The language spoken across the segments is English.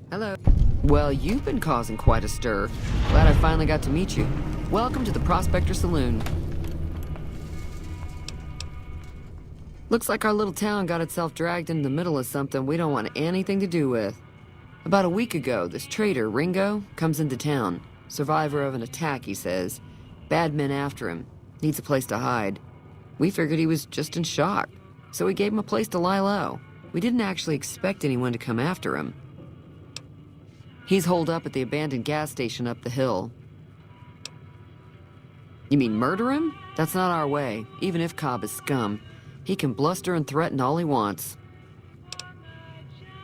Hello. Well, you've been causing quite a stir. Glad I finally got to meet you. Welcome to the Prospector Saloon. Looks like our little town got itself dragged into the middle of something we don't want anything to do with. About a week ago, this trader, Ringo, comes into town. Survivor of an attack, he says. Bad men after him. Needs a place to hide. We figured he was just in shock, so we gave him a place to lie low. We didn't actually expect anyone to come after him. He's holed up at the abandoned gas station up the hill. You mean murder him? That's not our way, even if Cobb is scum. He can bluster and threaten all he wants.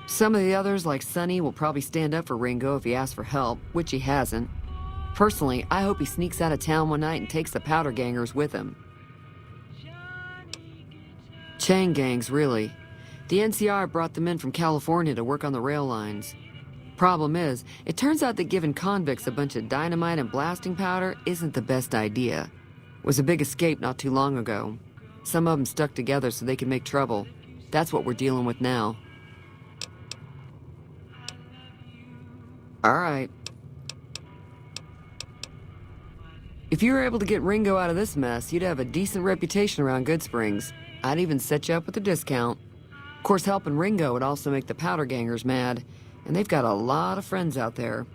Some of the others, like Sonny, will probably stand up for Ringo if he asks for help, which he hasn't. Personally, I hope he sneaks out of town one night and takes the powder gangers with him. Chain gangs, really. The NCR brought them in from California to work on the rail lines. Problem is, it turns out that giving convicts a bunch of dynamite and blasting powder isn't the best idea. It was a big escape not too long ago. Some of them stuck together so they could make trouble. That's what we're dealing with now. All right. If you were able to get Ringo out of this mess, you'd have a decent reputation around Good Springs. I'd even set you up with a discount. Of course, helping Ringo would also make the powder gangers mad, and they've got a lot of friends out there.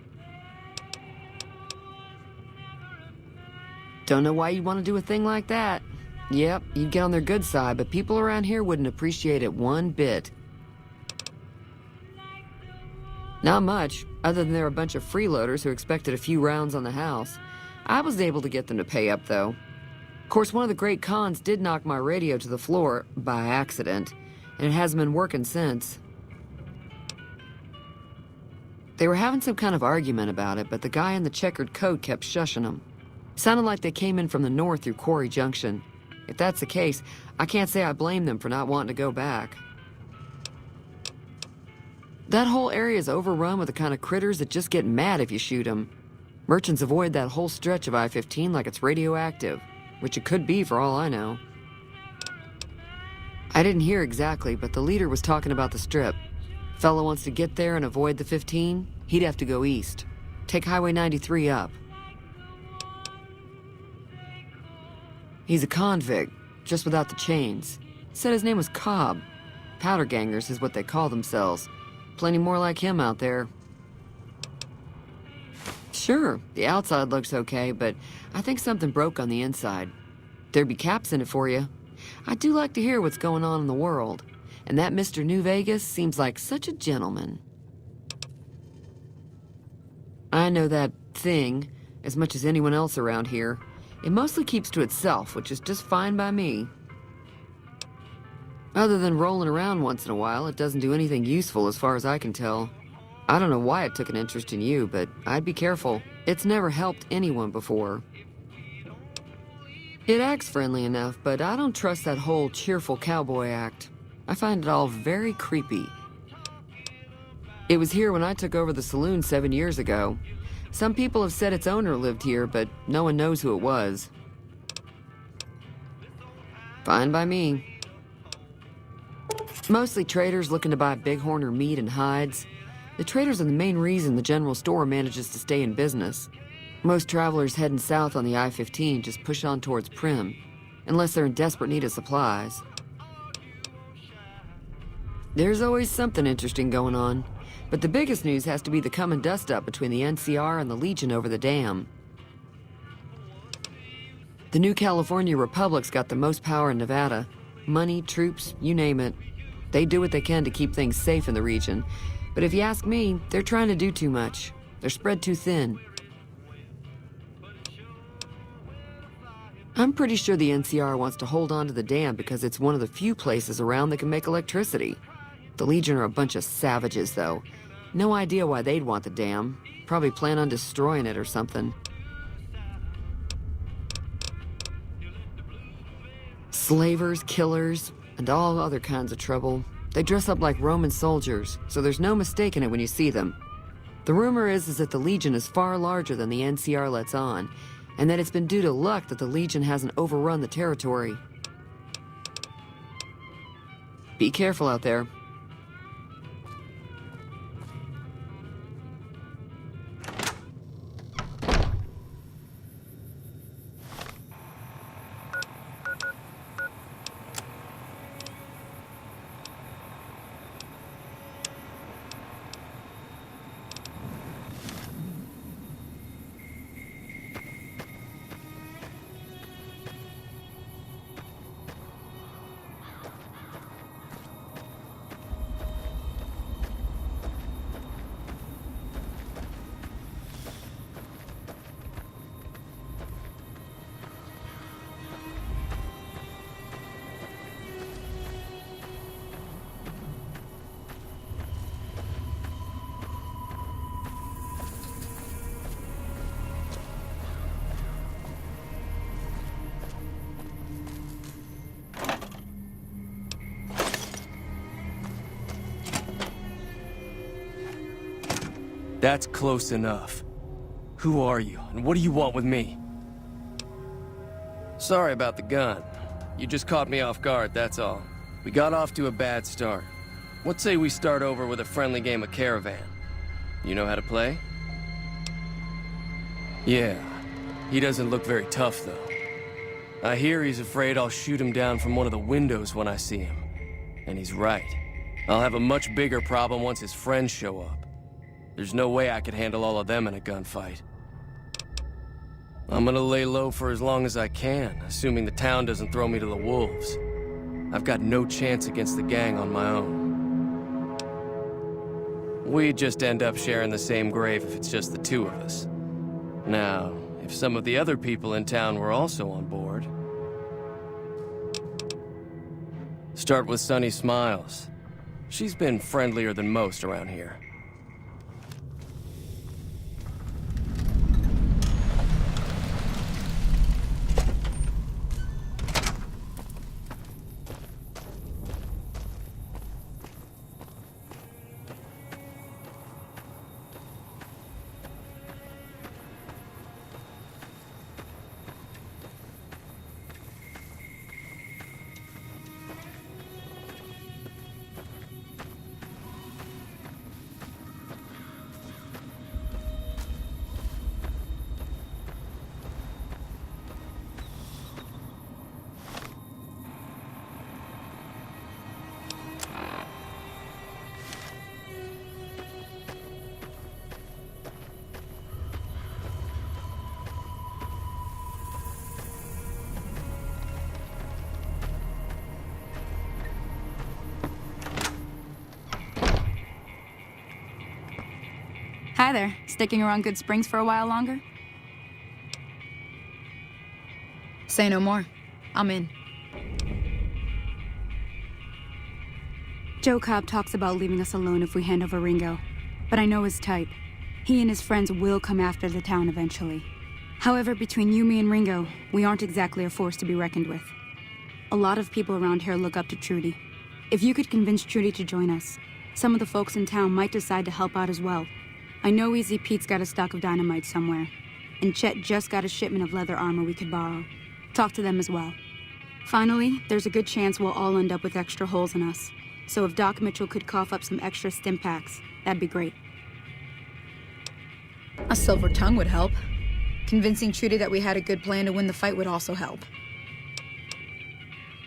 Don't know why you'd want to do a thing like that. Yep, you'd get on their good side, but people around here wouldn't appreciate it one bit. Not much, other than they're a bunch of freeloaders who expected a few rounds on the house. I was able to get them to pay up, though. Of course, one of the great cons did knock my radio to the floor, by accident, and it hasn't been working since. They were having some kind of argument about it, but the guy in the checkered coat kept shushing them. Sounded like they came in from the north through Quarry Junction. If that's the case, I can't say I blame them for not wanting to go back. That whole area is overrun with the kind of critters that just get mad if you shoot them. Merchants avoid that whole stretch of I-15 like it's radioactive, which it could be for all I know. I didn't hear exactly, but the leader was talking about the strip. Fella wants to get there and avoid the 15, he'd have to go east. Take Highway 93 up. He's a convict, just without the chains. Said his name was Cobb. Powder gangers is what they call themselves. Plenty more like him out there. Sure, the outside looks okay, but I think something broke on the inside. There'd be caps in it for you. I do like to hear what's going on in the world. And that Mr. New Vegas seems like such a gentleman. I know that thing as much as anyone else around here. It mostly keeps to itself, which is just fine by me. Other than rolling around once in a while, it doesn't do anything useful as far as I can tell. I don't know why it took an interest in you, but I'd be careful. It's never helped anyone before. It acts friendly enough, but I don't trust that whole cheerful cowboy act. I find it all very creepy. It was here when I took over the saloon 7 years ago. Some people have said its owner lived here, but no one knows who it was. Fine by me. Mostly traders looking to buy bighorn or meat and hides. The traders are the main reason the general store manages to stay in business. Most travelers heading south on the I-15 just push on towards Prim, unless they're in desperate need of supplies. There's always something interesting going on, but the biggest news has to be the coming dust-up between the NCR and the Legion over the dam. The new California Republic's got the most power in Nevada. Money, troops, you name it. They do what they can to keep things safe in the region, but if you ask me, they're trying to do too much. They're spread too thin. I'm pretty sure the NCR wants to hold on to the dam because it's one of the few places around that can make electricity. The Legion are a bunch of savages, though. No idea why they'd want the dam. Probably plan on destroying it or something. Slavers, killers, and all other kinds of trouble. They dress up like Roman soldiers, so there's no mistaking it when you see them. The rumor is that the Legion is far larger than the NCR lets on, and that it's been due to luck that the Legion hasn't overrun the territory. Be careful out there. That's close enough. Who are you, and what do you want with me? Sorry about the gun. You just caught me off guard, that's all. We got off to a bad start. What say we start over with a friendly game of Caravan? You know how to play? Yeah. He doesn't look very tough, though. I hear he's afraid I'll shoot him down from one of the windows when I see him. And he's right. I'll have a much bigger problem once his friends show up. There's no way I could handle all of them in a gunfight. I'm gonna lay low for as long as I can, assuming the town doesn't throw me to the wolves. I've got no chance against the gang on my own. We'd just end up sharing the same grave if it's just the two of us. Now, if some of the other people in town were also on board... Start with Sunny Smiles. She's been friendlier than most around here. Hi there. Sticking around Good Springs for a while longer? Say no more. I'm in. Joe Cobb talks about leaving us alone if we hand over Ringo, but I know his type. He and his friends will come after the town eventually. However, between you, me, and Ringo, we aren't exactly a force to be reckoned with. A lot of people around here look up to Trudy. If you could convince Trudy to join us, some of the folks in town might decide to help out as well. I know Easy Pete's got a stock of dynamite somewhere, and Chet just got a shipment of leather armor we could borrow. Talk to them as well. Finally, there's a good chance we'll all end up with extra holes in us. So if Doc Mitchell could cough up some extra stim packs, that'd be great. A silver tongue would help. Convincing Trudy that we had a good plan to win the fight would also help.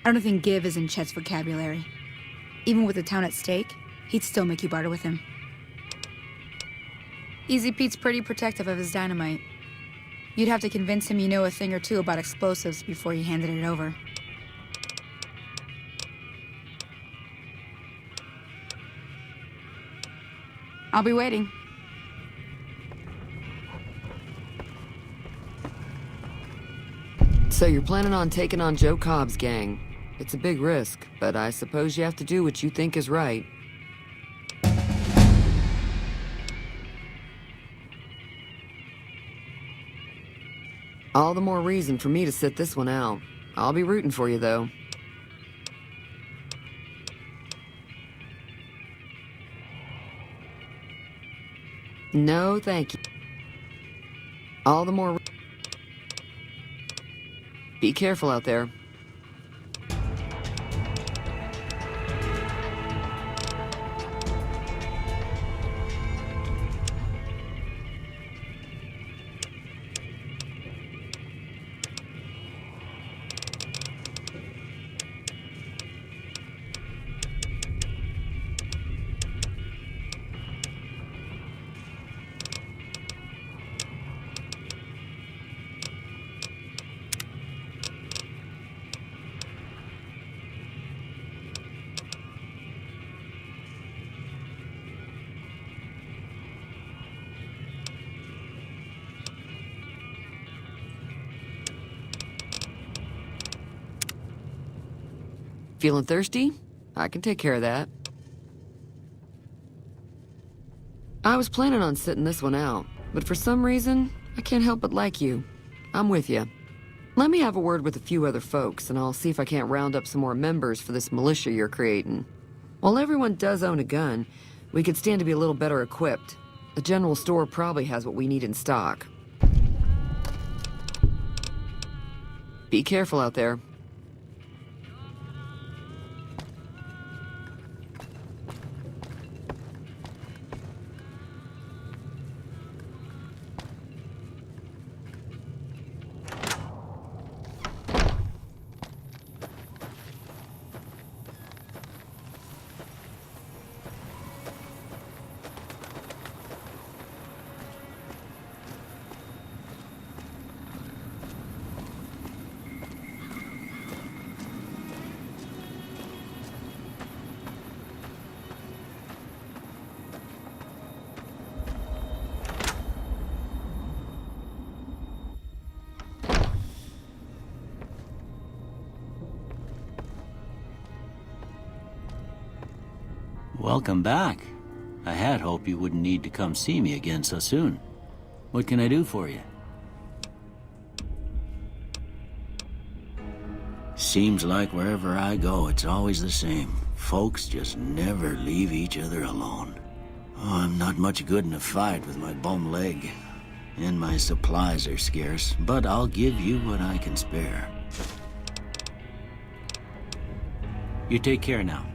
I don't think give is in Chet's vocabulary. Even with the town at stake, he'd still make you barter with him. Easy Pete's pretty protective of his dynamite. You'd have to convince him you know a thing or two about explosives before you handed it over. I'll be waiting. So you're planning on taking on Joe Cobb's gang. It's a big risk, but I suppose you have to do what you think is right. All the more reason for me to sit this one out. I'll be rooting for you, though. No, thank you. All the more... Be careful out there. Feeling thirsty? I can take care of that. I was planning on sitting this one out, but for some reason, I can't help but like you. I'm with you. Let me have a word with a few other folks, and I'll see if I can't round up some more members for this militia you're creating. While everyone does own a gun, we could stand to be a little better equipped. The general store probably has what we need in stock. Be careful out there. Welcome back. I had hoped you wouldn't need to come see me again so soon. What can I do for you? Seems like wherever I go, it's always the same. Folks just never leave each other alone. Oh, I'm not much good in a fight with my bum leg. And my supplies are scarce, but I'll give you what I can spare. You take care now.